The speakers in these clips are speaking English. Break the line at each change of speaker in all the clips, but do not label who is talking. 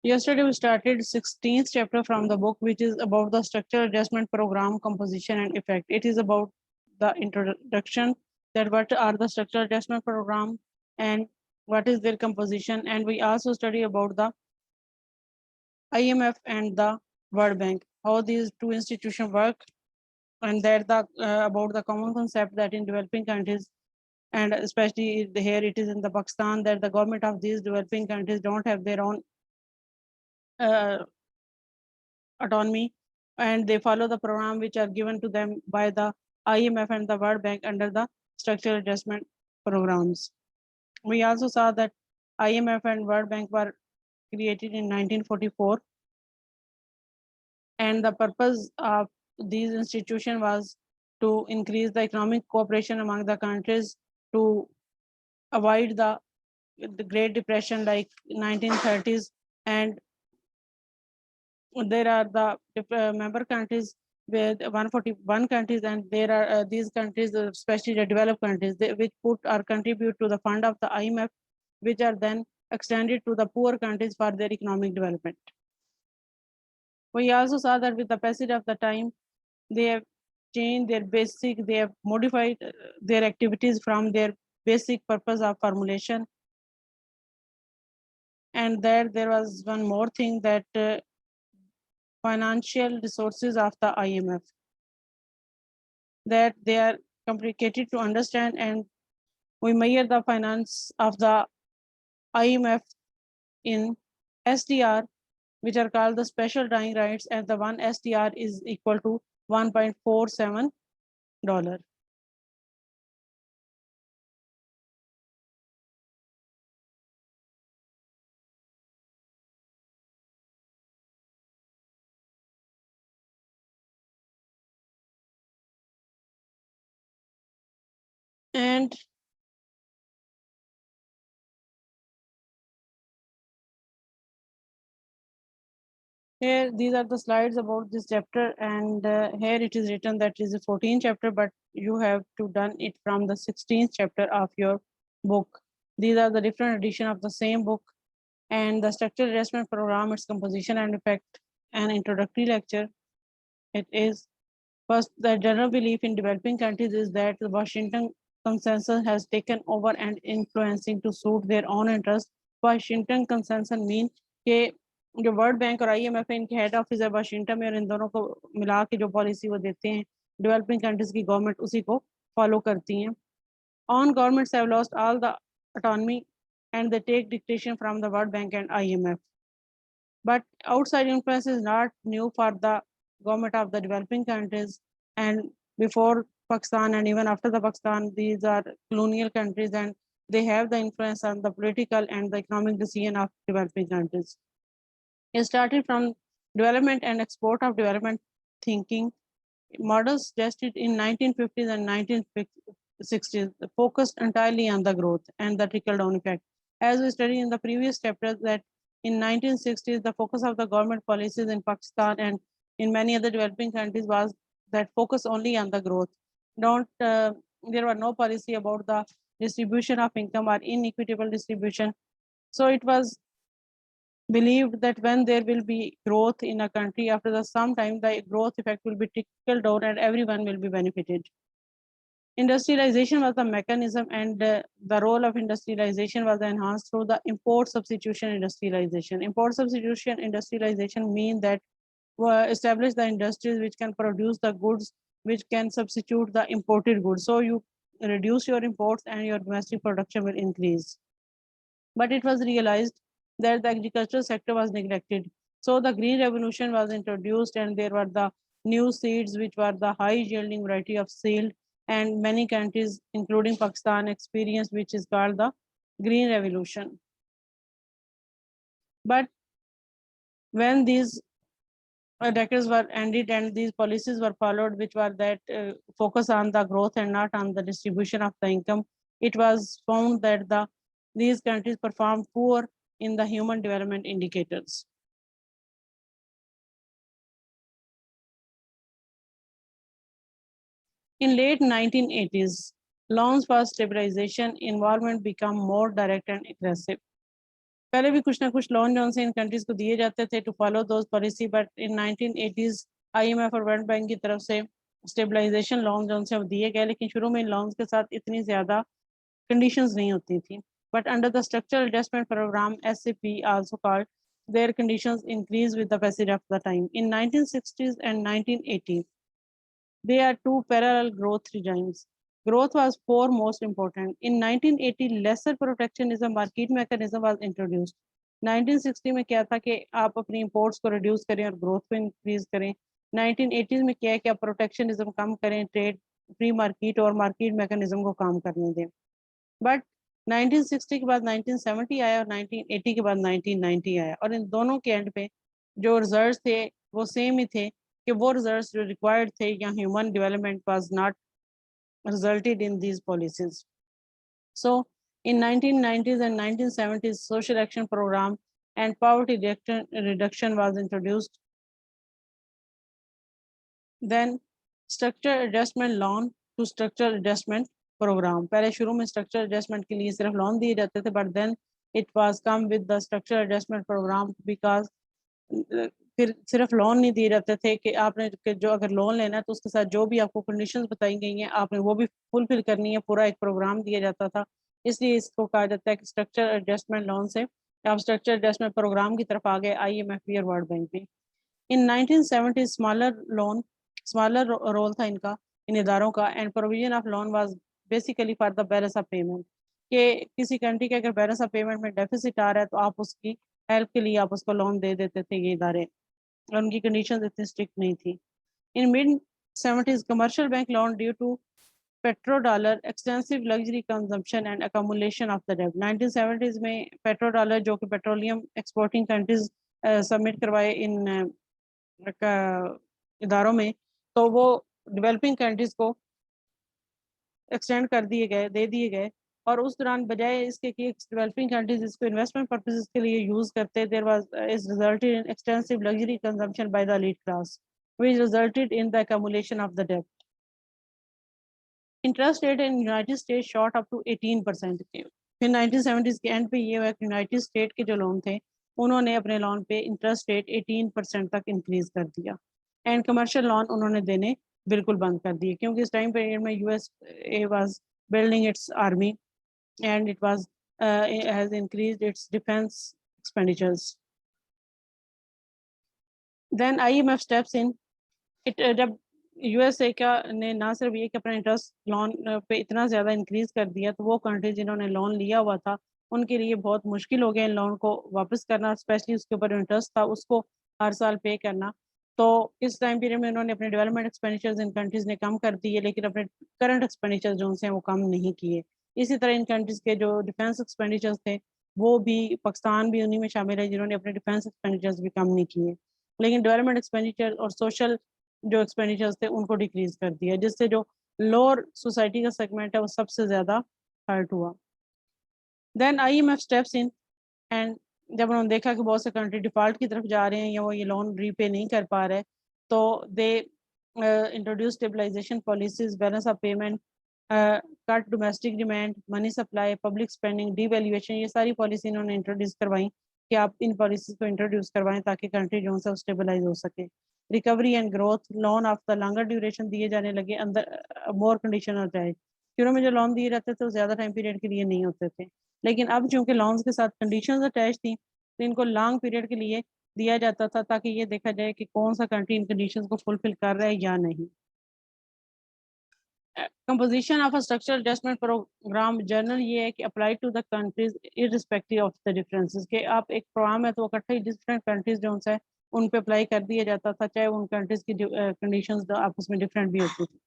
Yesterday, we started 16th chapter from the book, which is about the structural adjustment program, composition and effect. It is about the introduction, that what are the structural adjustment program and what is their composition. And we also study about the IMF and the World Bank, how these two institutions work, and that the about the common concept that in developing countries, and especially here it is in the Pakistan, that the government of these developing countries don't have their own autonomy, and they follow the program which are given to them by the IMF and the World Bank under the structural adjustment programs. We also saw that IMF and World Bank were created in 1944, and the purpose of these institutions was to increase the economic cooperation among the countries to avoid the Great Depression like 1930s. And there are the member countries with 141 countries, and there are these countries, especially the developed countries, which put or contribute to the fund of the IMF, which are then extended to the poor countries for their economic development. We also saw that with the passage of the time, they have changed their basic, they have modified their activities from their basic purpose of formulation. And there was one more thing, that financial resources of the IMF, that they are complicated to understand, and we measure the finance of the IMF in SDR, which are called the special drawing rights, and the one SDR is equal to $1.47. And here, these are the slides about this chapter, and here it is written that it is a 14th chapter, but you have to done it from the 16th chapter of your book. These are the different edition of the same book, and the structural adjustment program, its composition and effect, an introductory lecture. It is first, the general belief in developing countries is that the Washington consensus has taken over and influencing to suit their own interest. Washington consensus mean कि जो world bank और IMF है, इनके head office है Washington में, और इन दोनों को मिला के जो पॉलिसी वो देते हैं डेवलपिंग कंट्रीज की गवर्नमेंट उसी को फॉलो करती हैं. On governments have lost all the autonomy and they take dictation from the World Bank and IMF. But outside influence is not new for the government of the developing countries, and before Pakistan and even after the Pakistan, these are colonial countries, and they have the influence on the political and the economic decision of developing countries. It started from development and export of development thinking. Models suggested in 1950s and 1960s focused entirely on the growth and the trickle-down effect. As we studied in the previous chapter, that in 1960s, the focus of the government policies in Pakistan and in many other developing countries was that focus only on the growth. There were no policy about the distribution of income or inequitable distribution. So it was believed that when there will be growth in a country, after some time, the growth effect will be trickled down and everyone will be benefited. Industrialization was the mechanism, and the role of industrialization was enhanced through the import substitution industrialization. Import substitution industrialization means that establish the industries which can produce the goods which can substitute the imported goods. So you reduce your imports and your domestic production will increase. But it was realized that the agricultural sector was neglected. So the green revolution was introduced, and there were the new seeds which were the high yielding variety of seed, and many countries including Pakistan experienced, which is called the green revolution. But when these decades were ended and these policies were followed, which were that focus on the growth and not on the distribution of the income, it was found that these countries performed poor in the human development indicators. In late 1980s, loans for stabilization involvement become more direct and aggressive. پہلے بھی کچھ نہ کچھ loan جو سے ان countries کو دیے جاتے تھے to follow those policy, but in 1980s I M F اور ورلڈ بینک کی طرف سے اسٹیبلائزیشن لون جو سے دیے گئے، لیکن شروع میں ان لونز کے ساتھ اتنی زیادہ کنڈیشنز نہیں ہوتی تھیں. But under the structural adjustment programme SAP also called their conditions increase with the passage of the time. In 1960s and 1980s, there are two parallel growth regimes. Growth was foremost important. In 1980, lesser protectionism market mechanism was introduced. 1960 میں کیا تھا کہ آپ اپنی imports کو reduce کریں اور growth کو انکریز کریں. 1980s میں کیا ہے کہ آپ پروٹیکشنزم کم کریں، ٹریڈ فری مارکیٹ اور مارکیٹ میکانزم کو کام کرنے دیں. بٹ 1960 کے بعد 1970 آیا اور 1980 کے بعد 1990 آیا، اور ان دونوں کے اینڈ پہ جو ریزلٹس تھے وہ سیم ہی تھے کہ وہ ریزلٹس جو ریکوائرڈ تھے یا human development was not resulted in these policies. So in 1990s and 1970s, social action program and poverty reduction was introduced. Then structure adjustment loan to structure adjustment program. پہلے شروع میں structure adjustment کے لیے صرف loan دیے جاتے تھے، but then it was come with the structure adjustment program because پھر صرف لون نہیں دیے جاتے تھے کہ آپ نے جو اگر لون لینا ہے تو اس کے ساتھ جو بھی آپ کو کنڈیشنز بتائی گئی ہیں آپ نے وہ بھی فلفل کرنی ہے، پورا ایک پروگرام دیا جاتا تھا. اس لیے اس کو کہا جاتا ہے کہ اسٹرکچر ایڈجسٹمنٹ لون سے آپ اسٹرکچر ایڈجسٹمنٹ پروگرام کی طرف آگے IMF بھی اور ورلڈ بینک بھی. ان 1970 اسمالر رول تھا ان کا، ان اداروں کا، and provision of loan was basically for the balance of payment, کہ کسی کنٹری کے اگر بیلنس آف پیمنٹ میں ڈیفیسٹ آ رہا ہے تو آپ اس کی ہیلپ کے لیے آپ اس کو لون دے دیتے تھے یہ ادارے، اور ان کی کنڈیشنز اتنی اسٹرکٹ نہیں تھی. In mid 70s commercial bank loan due to petrodollar extensive luxury consumption and accumulation of the debt. 1970s میں پیٹرو ڈالر جو کہ پیٹرولیم ایکسپورٹنگ کنٹریز سبمٹ کروائے ان اداروں میں، تو وہ ڈیولپنگ کنٹریز کو ایکسٹینڈ کر دیے گئے، دے دیے گئے، اور اس دوران بجائے اس کے کہ ڈیولپنگ کنٹریز اس کو انویسٹمنٹ پرپزز کے لیے یوز کرتے، there was is resulted in extensive luxury consumption by the elite class which resulted in the accumulation of the debt. Interest rate in United States shot up to 18% کے پھر 1970s کے and پہ یہ ہوا کہ United state کے جو loan تھے انہوں نے اپنے لون پہ انٹرسٹ ریٹ 18% تک انکریز کر دیا، اینڈ کمرشل لون انہوں نے دینے بالکل بند کر دیے، کیونکہ اس ٹائم پیریڈ میں USA was building its army and it was has increased its defense expenditures. Then IMF steps in. جب USA کا نے نہ صرف یہ کہ اپنا انٹرسٹ لون پہ اتنا زیادہ انکریز کر دیا تو وہ کنٹری جنہوں نے لون لیا ہوا تھا ان کے لیے بہت مشکل ہو گیا ان لون کو واپس کرنا، اسپیشلی اس کے اوپر انٹرسٹ تھا اس کو ہر سال پے کرنا. تو اس ٹائم پیریڈ میں انہوں نے اپنے ڈیولپمنٹ ایکسپینڈیچرز ان کنٹریز نے کم کر دیے، لیکن اپنے کرنٹ ایکسپینڈیچر جو ہیں وہ کم نہیں کیے. اسی طرح ان کنٹریز کے جو ڈیفینس ایکسپینڈیچرز تھے وہ بھی، پاکستان بھی انہی میں شامل ہے جنہوں نے اپنے ڈیفینس ایکسپینڈیچرز بھی کم نہیں کیے، لیکن ڈیولپمنٹ ایکسپینڈیچر اور سوشل جو ایکسپینڈیچرز تھے ان کو ڈیکریز کر دیا، جس سے جو لوور سوسائٹی کا سیگمنٹ ہے وہ سب سے زیادہ ہرٹ ہوا. دین IMF اسٹیپس ان، اینڈ جب انہوں نے دیکھا کہ بہت سے کنٹری ڈیفالٹ کی طرف جا رہے ہیں یا وہ یہ لون ری پے نہیں کر پا رہے، تو they introduce stabilisation policies, balance of payment, cut domestic demand, money supply, public spending, devaluation, یہ ساری پالیسی انہوں نے انٹروڈیوس کروائیں کہ آپ ان پالیسیز کو انٹروڈیوس کروائیں تاکہ کنٹری جو ہے اسٹیبلائز ہو سکے. Recovery and growth, loan of the longer duration دیے جانے لگے اندر مور کنڈیشنل ٹائپ. شروع میں جو لون دیے جاتے تھے وہ زیادہ ٹائم پیریڈ کے لیے نہیں ہوتے تھے، لیکن اب چونکہ لونز کے ساتھ کنڈیشنز اٹیچ تھیں تو ان کو لانگ پیریڈ کے لیے دیا جاتا تھا تاکہ یہ دیکھا جائے کہ کون سا کنٹری ان کنڈیشنز کو فلفل کر رہا ہے یا نہیں. Composition of a structural adjustment programme general یہ ہے کہ apply to the countries irrespective of the differences, کہ آپ ایک پروگرام ہے تو وہ اکٹھا ہی ڈفرینٹ کنٹریز جو ہے ان پہ اپلائی کر دیا جاتا تھا، چاہے ان کنٹریز کی کنڈیشنز آپس میں ڈفرینٹ بھی ہوتی تھی.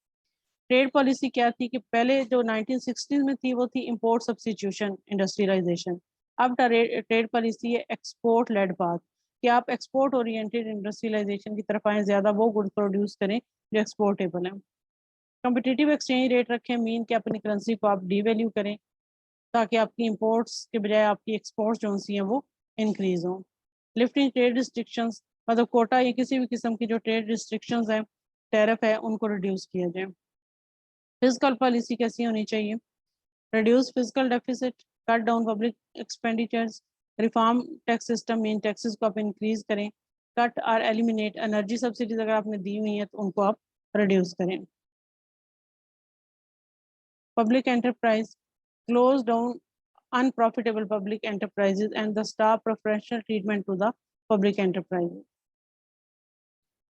ٹریڈ پالیسی کیا تھی کہ پہلے جو 1960 میں تھی وہ تھی امپورٹ سبسٹیٹیوشن انڈسٹریلائزیشن. اب ٹریڈ پالیسی ہے ایکسپورٹ لیڈ پاتھ، کہ آپ ایکسپورٹ اورینٹیڈ انڈسٹریلائزیشن کی طرف آئیں، زیادہ وہ گڈ پروڈیوس کریں جو ایکسپورٹیبل ہیں. کمپٹیٹیو ایکسچینج ریٹ رکھیں، مین کہ اپنی کرنسی کو آپ ڈی ویلیو کریں تاکہ آپ کی امپورٹس کے بجائے آپ کی ایکسپورٹس جو ہیں وہ انکریز ہوں. لفٹنگ ٹریڈ ریسٹرکشنز، مطلب کوٹا یا کسی بھی قسم کی جو ٹریڈ ریسٹرکشنز ہیں، ٹیرف ہے، ان کو ریڈیوس کیا جائے. فزیکل پالیسی کیسی ہونی چاہیے؟ Reduce fiscal deficit, cut down public expenditures, reform tax system main taxes کو آپ انکریز کریں. کٹ اور ایلیمینیٹ انرجی سبسڈیز اگر آپ نے دی ہوئی ہیں تو ان کو آپ ریڈیوس کریں. Public enterprise close down unprofitable public enterprises and the stop preferential treatment to the public enterprises.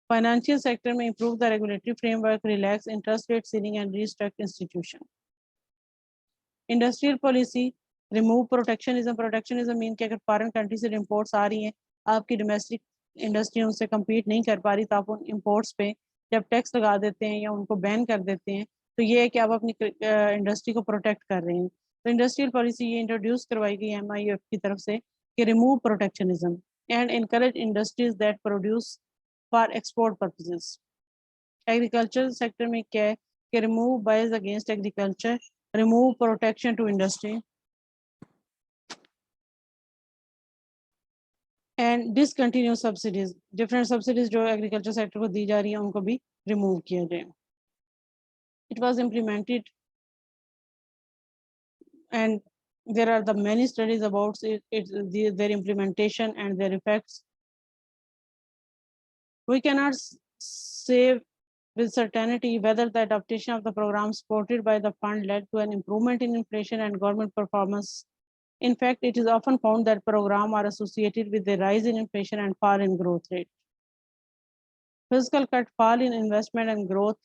Financial sector may improve the regulatory framework, relax interest rate ceiling and restructure institution. Industrial policy, remove protectionism. Protectionism mean کہ اگر foreign country سے imports آ رہی ہیں آپ کی domestic industry ان سے compete نہیں کر پا رہی تو آپ ان imports پہ جب ٹیکس لگا دیتے ہیں یا ان کو بین کر دیتے ہیں تو یہ ہے کہ آپ اپنی انڈسٹری کو پروٹیکٹ کر رہے ہیں. تو انڈسٹریل پالیسی یہ انٹروڈیوس کروائی گئی MIF کی طرف سے کہ remove protectionism and encourage industries that produce for export purposes. Agriculture sector میں کیا ہے کہ remove bias against agriculture, remove protection to industry and discontinue subsidies. Different subsidies جو ایگریکلچر سیکٹر کو دی جا رہی ہیں ان کو بھی ریموو کیا جائے. It was implemented and there are the many studies about their implementation and their effects. We cannot say with certainty whether the adaptation of the program supported by the fund led to an improvement in inflation and government performance. In fact, it is often found that programs are associated with a rise in inflation and fall in growth rate. Fiscal cut, fall in investment and growth,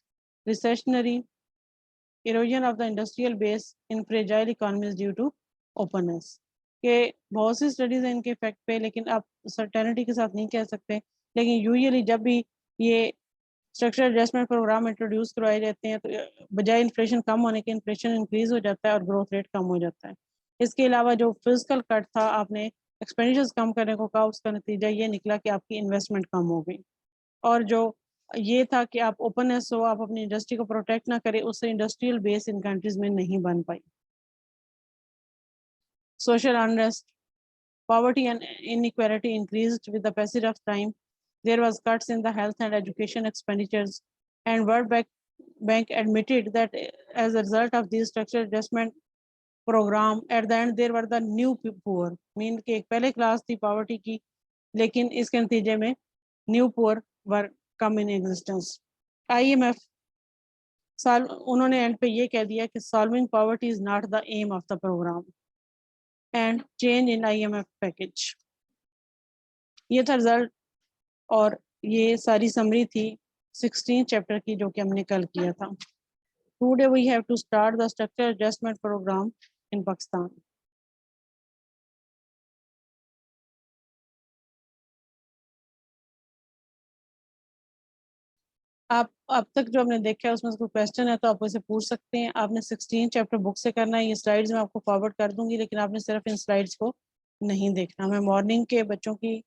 recessionary erosion of the industrial base in fragile economies due to openness. کہ بہت سی studies ہیں ان کے effect پہ لیکن آپ certainty کے ساتھ نہیں کہہ سکتے, لیکن یوزلی جب بھی یہ اسٹرکچرل ایڈجسٹمنٹ پروگرام انٹروڈیوس کروائے جاتے ہیں تو بجائے انفلیشن کم ہونے کے انفلیشن انکریز ہو جاتا ہے اور گروتھ ریٹ کم ہو جاتا ہے. اس کے علاوہ جو فزیکل کٹ تھا آپ نے ایکسپینڈیچرز کم کرنے کو کہا, اس کا نتیجہ یہ نکلا کہ آپ کی انویسٹمنٹ کم ہو گئی. اور جو یہ تھا کہ آپ اوپننس ہو, آپ اپنی انڈسٹری کو پروٹیکٹ نہ کریں, اس سے انڈسٹریل بیس ان کنٹریز میں نہیں بن پائی. Social unrest, poverty and inequality increased with the passage of time. There was cuts in the health and education expenditures, and World Bank admitted that as a result of these structural adjustment program, at the end there were the new poor. Mean کہ ایک پہلے class تھی poverty کی, لیکن اس کے نتیجے میں new poor were come in existence. IMF انہوں نے اینڈ پہ یہ کہہ دیا کہ solving poverty is not the aim of the program. And change in IMF package. یہ تھا رزلٹ اور یہ ساری سمری تھی 16 چیپٹر کی جو کہ ہم نے کل کیا تھا. Today we have to start the structural adjustment program in Pakistan. آپ اب تک جو ہم نے دیکھا ہے اس میں کوئی کویسچن ہے تو آپ اسے پوچھ سکتے ہیں. آپ نے 16 چیپٹر بک سے کرنا ہے, یہ سلائیڈز میں آپ کو فارورڈ کر دوں گی لیکن آپ نے صرف ان سلائیڈز کو نہیں دیکھنا. میں مارننگ کے بچوں کی